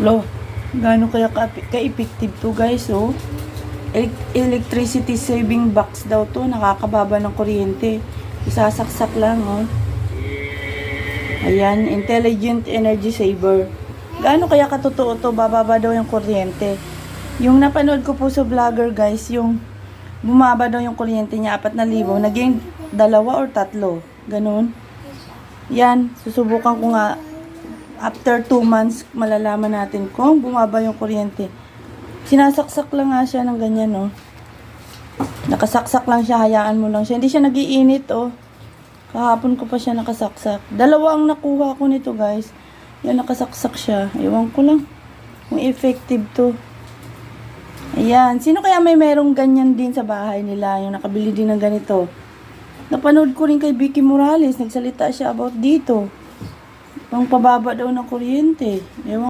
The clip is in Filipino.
Lo, gaano kaya ka-effective to guys, oh. Electricity saving box daw to, nakakababa ng kuryente. Isasaksak lang, oh. Ayan, intelligent energy saver. Gaano kaya katotoo to, bababa daw yung kuryente. Yung napanood ko po sa vlogger guys, yung bumaba daw yung kuryente niya, 4,000, naging 2 or 3. Ganun. Yan, susubukan ko nga. After 2 months, malalaman natin kung bumaba yung kuryente. Sinasaksak lang nga siya ng ganyan, oh. Nakasaksak lang siya, hayaan mo lang siya. Hindi siya nagiinit, oh. Kahapon ko pa siya nakasaksak. 2 ang nakuha ko nito, guys. Yan, nakasaksak siya. Ewan ko lang kung effective to. Ayan. Sino kaya may merong ganyan din sa bahay nila? Yung nakabili din ng ganito. Napanood ko rin kay Vicky Morales. Nagsalita siya about dito. Pang pababa daw ng kuryente. Ewan